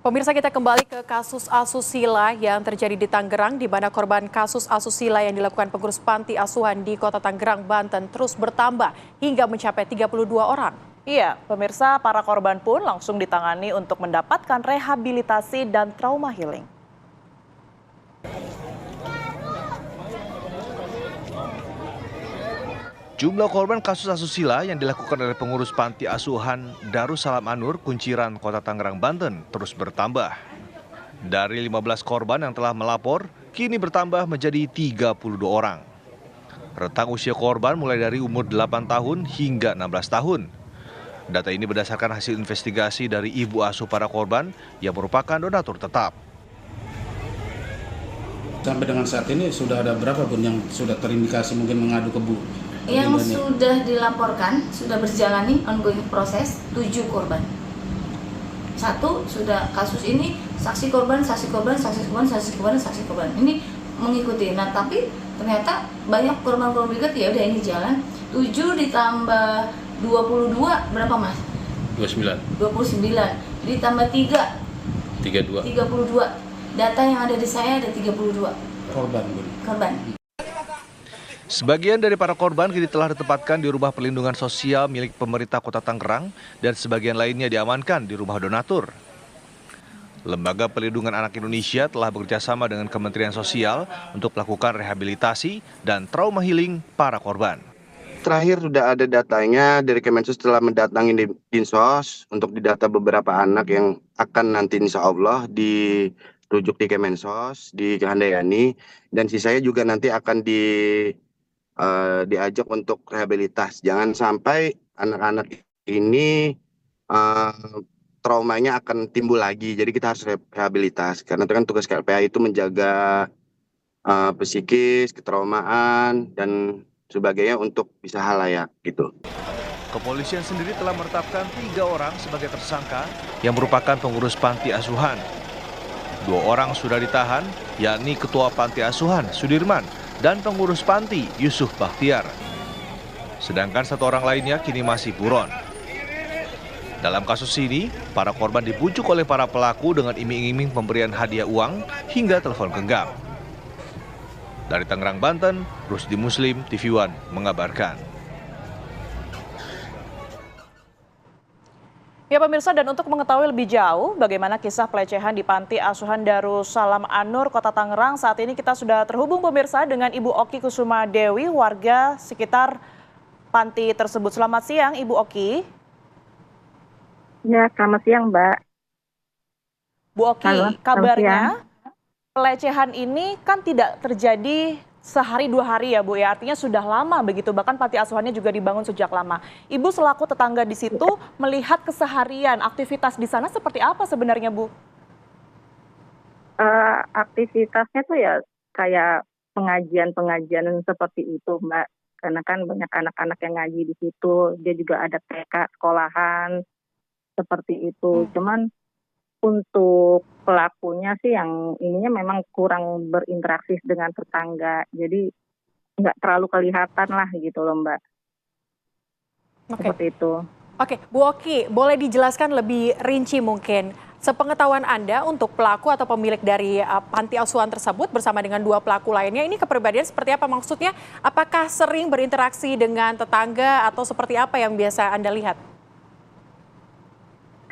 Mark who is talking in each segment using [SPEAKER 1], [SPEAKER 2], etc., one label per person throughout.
[SPEAKER 1] Pemirsa, kita kembali ke kasus asusila yang terjadi di Tangerang, di mana korban kasus asusila yang dilakukan pengurus panti asuhan di Kota Tangerang, Banten terus bertambah hingga mencapai 32 orang.
[SPEAKER 2] Iya, pemirsa, para korban pun langsung ditangani untuk mendapatkan rehabilitasi dan trauma healing.
[SPEAKER 3] Jumlah korban kasus asusila yang dilakukan oleh pengurus panti asuhan Darussalam An-Nur, Kunciran, Kota Tangerang, Banten terus bertambah. Dari 15 korban yang telah melapor, kini bertambah menjadi 32 orang. Rentang usia korban mulai dari umur 8 tahun hingga 16 tahun. Data ini berdasarkan hasil investigasi dari ibu asuh para korban yang merupakan donatur tetap.
[SPEAKER 4] Sampai dengan saat ini sudah ada berapa pun yang sudah terindikasi mungkin mengadu ke Bu?
[SPEAKER 5] Yang sudah dilaporkan, sudah berjalani ongoing proses 7 korban. 1 sudah kasus ini saksi korban, saksi korban, saksi korban, saksi korban, saksi korban. Ini mengikuti. Nah, tapi ternyata banyak korban-korban berikut, ya udah ini jalan. 7 ditambah 22 berapa, Mas?
[SPEAKER 4] 29.
[SPEAKER 5] 29 ditambah 3
[SPEAKER 4] 32.
[SPEAKER 5] 32. Data yang ada di saya ada 32
[SPEAKER 4] Korban, Bu.
[SPEAKER 5] korban.
[SPEAKER 3] Sebagian dari para korban kini telah ditempatkan di rumah perlindungan sosial milik pemerintah Kota Tangerang dan sebagian lainnya diamankan di rumah donatur. Lembaga Perlindungan Anak Indonesia telah bekerjasama dengan Kementerian Sosial untuk melakukan rehabilitasi dan trauma healing para korban.
[SPEAKER 6] Terakhir sudah ada datanya dari Kemensos, telah mendatangi Dinsos untuk didata beberapa anak yang akan nanti insya Allah dirujuk di Kemensos, di Handayani, dan sisanya juga nanti akan diajak untuk rehabilitas. Jangan sampai anak-anak ini traumanya akan timbul lagi. Jadi kita harus rehabilitas. Karena itu kan tugas KLPA itu menjaga psikis, ketraumaan, dan sebagainya untuk bisa halayak gitu.
[SPEAKER 3] Kepolisian sendiri telah menetapkan 3 orang sebagai tersangka yang merupakan pengurus panti asuhan. 2 orang sudah ditahan, yakni Ketua Panti Asuhan Sudirman dan pengurus panti Yusuf Bakhtiar. Sedangkan 1 orang lainnya kini masih buron. Dalam kasus ini, para korban dibujuk oleh para pelaku dengan iming-iming pemberian hadiah uang hingga telepon genggam. Dari Tangerang, Banten, Rusdi Muslim, TV One mengabarkan.
[SPEAKER 2] Ya pemirsa, dan untuk mengetahui lebih jauh bagaimana kisah pelecehan di Panti Asuhan Darussalam An-Nur, Kota Tangerang, saat ini kita sudah terhubung pemirsa dengan Ibu Oki Kusuma Dewi, warga sekitar panti tersebut. Selamat siang Ibu Oki.
[SPEAKER 7] Ya, selamat siang Mbak.
[SPEAKER 2] Bu Oki,
[SPEAKER 7] Halo,
[SPEAKER 2] kabarnya pelecehan ini kan tidak terjadi sehari 2 hari ya Bu ya, artinya sudah lama begitu, bahkan panti asuhannya juga dibangun sejak lama. Ibu selaku tetangga di situ melihat keseharian aktivitas di sana seperti apa sebenarnya Bu?
[SPEAKER 7] Aktivitasnya tuh ya kayak pengajian-pengajian seperti itu Mbak. Karena kan banyak anak-anak yang ngaji di situ, dia juga ada TK sekolahan seperti itu. Cuman untuk pelakunya sih yang ininya memang kurang berinteraksi dengan tetangga, jadi nggak terlalu kelihatan lah gitu loh Mbak. Seperti itu.
[SPEAKER 1] Oke, Bu Oki, boleh dijelaskan lebih rinci mungkin sepengetahuan Anda untuk pelaku atau pemilik dari panti asuhan tersebut bersama dengan 2 pelaku lainnya, ini kepribadian seperti apa? Maksudnya apakah sering berinteraksi dengan tetangga atau seperti apa yang biasa Anda lihat?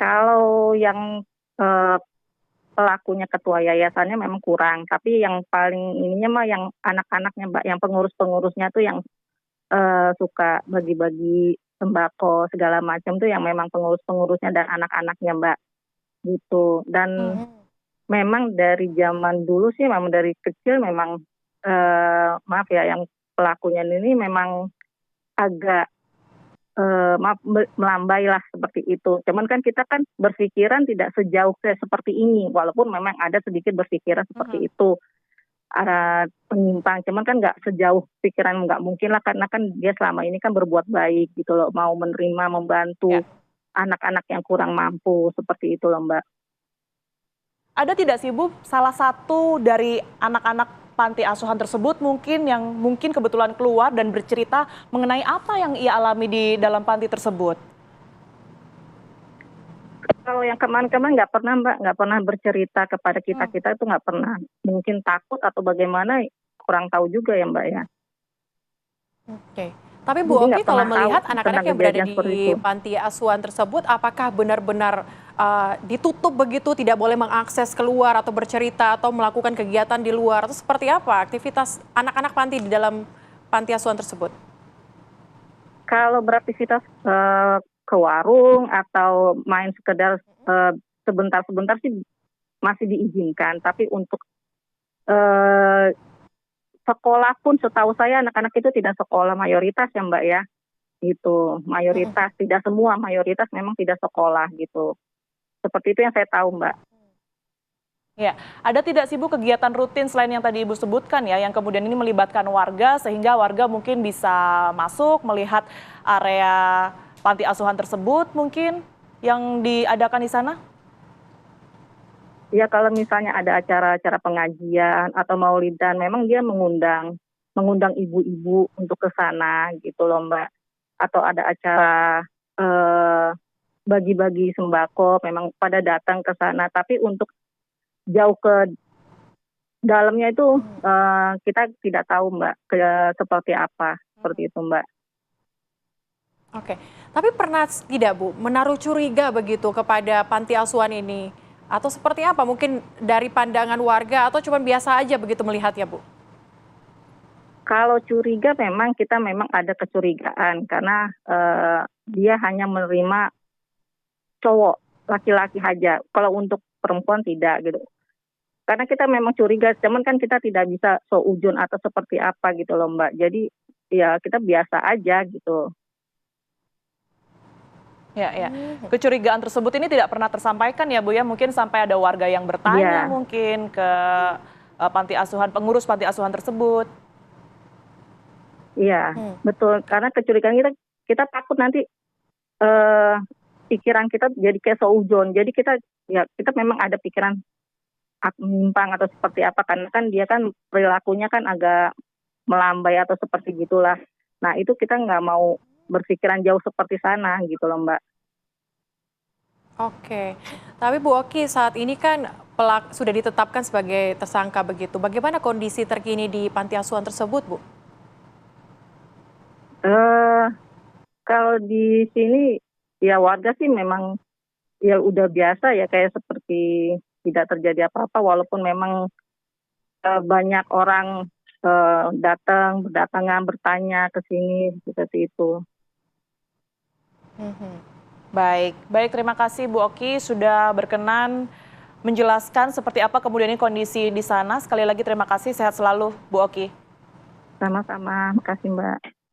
[SPEAKER 7] Kalau yang pelakunya ketua yayasannya memang kurang, tapi yang paling ininya mah yang anak-anaknya Mbak, yang pengurus-pengurusnya tuh yang suka bagi-bagi sembako segala macam tuh yang memang pengurus-pengurusnya dan anak-anaknya Mbak gitu. Dan memang dari zaman dulu sih, memang dari kecil memang maaf ya, yang pelakunya ini memang agak melambai lah seperti itu. Cuman kan kita kan berpikiran tidak sejauh seperti ini, walaupun memang ada sedikit berpikiran seperti itu, ada penyimpang. Cuman kan nggak sejauh pikiran, nggak mungkin lah, karena kan dia selama ini kan berbuat baik gitu loh, mau menerima, membantu anak-anak yang kurang mampu seperti itu loh Mbak.
[SPEAKER 2] Ada tidak sih Bu salah satu dari anak-anak panti asuhan tersebut yang mungkin kebetulan keluar dan bercerita mengenai apa yang ia alami di dalam panti tersebut?
[SPEAKER 7] Kalau yang kemarin-kemarin nggak pernah Mbak, nggak pernah bercerita kepada kita itu nggak pernah. Mungkin takut atau bagaimana, kurang tahu juga ya Mbak ya.
[SPEAKER 1] Oke. Tapi Bu
[SPEAKER 7] Jadi
[SPEAKER 1] Oki
[SPEAKER 7] nggak
[SPEAKER 1] kalau
[SPEAKER 7] pernah tahu
[SPEAKER 1] melihat anak-anak
[SPEAKER 7] tentang
[SPEAKER 1] yang berada
[SPEAKER 7] kejadian seperti
[SPEAKER 1] di
[SPEAKER 7] itu.
[SPEAKER 1] panti asuhan tersebut, apakah benar-benar ditutup begitu, tidak boleh mengakses keluar atau bercerita atau melakukan kegiatan di luar, atau seperti apa aktivitas anak-anak panti di dalam panti asuhan tersebut?
[SPEAKER 7] Kalau beraktivitas ke warung atau main sekedar sebentar-sebentar sih masih diizinkan. Tapi untuk eh, sekolah pun setahu saya anak-anak itu tidak sekolah mayoritas ya Mbak ya. Gitu, mayoritas, tidak semua, mayoritas memang tidak sekolah gitu. Seperti itu yang saya tahu Mbak.
[SPEAKER 2] Ya, ada tidak sih Bu kegiatan rutin selain yang tadi Ibu sebutkan ya, yang kemudian ini melibatkan warga sehingga warga mungkin bisa masuk melihat area panti asuhan tersebut mungkin yang diadakan di sana?
[SPEAKER 7] Ya kalau misalnya ada acara-acara pengajian atau maulidan, memang dia mengundang ibu-ibu untuk ke sana gitu loh Mbak. Atau ada acara bagi-bagi sembako, memang pada datang ke sana. Tapi untuk jauh ke dalamnya itu kita tidak tahu Mbak seperti apa, seperti itu Mbak.
[SPEAKER 1] Oke. Tapi pernah tidak Bu menaruh curiga begitu kepada panti asuhan ini? Atau seperti apa? Mungkin dari pandangan warga atau cuma biasa aja begitu melihatnya Bu?
[SPEAKER 7] Kalau curiga kita memang ada kecurigaan karena dia hanya menerima cowok, laki-laki aja. Kalau untuk perempuan tidak gitu. Karena kita memang curiga, cuman kan kita tidak bisa seujun atau seperti apa gitu loh Mbak. Jadi ya kita biasa aja gitu.
[SPEAKER 2] Ya, ya. Kecurigaan tersebut ini tidak pernah tersampaikan ya Bu ya, mungkin sampai ada warga yang bertanya
[SPEAKER 7] Ya.
[SPEAKER 2] mungkin ke panti asuhan, pengurus panti asuhan tersebut.
[SPEAKER 7] Iya, betul. Karena kecurigaan kita takut nanti pikiran kita jadi kayak seujun. Jadi kita memang ada pikiran menyimpang atau seperti apa, karena kan dia kan perilakunya kan agak melambai atau seperti gitulah. Nah itu kita nggak mau berpikiran jauh seperti sana gitu loh Mbak.
[SPEAKER 1] Oke. Tapi Bu Oki saat ini kan sudah ditetapkan sebagai tersangka begitu. Bagaimana kondisi terkini di panti asuhan tersebut Bu?
[SPEAKER 7] Kalau di sini ya warga sih memang ya udah biasa ya, kayak seperti tidak terjadi apa-apa, walaupun memang banyak orang berdatangan bertanya ke sini seperti itu.
[SPEAKER 2] Baik, baik, terima kasih Bu Oki sudah berkenan menjelaskan seperti apa kemudian ini kondisi di sana. Sekali lagi terima kasih, sehat selalu Bu Oki.
[SPEAKER 7] Sama-sama, makasih Mbak.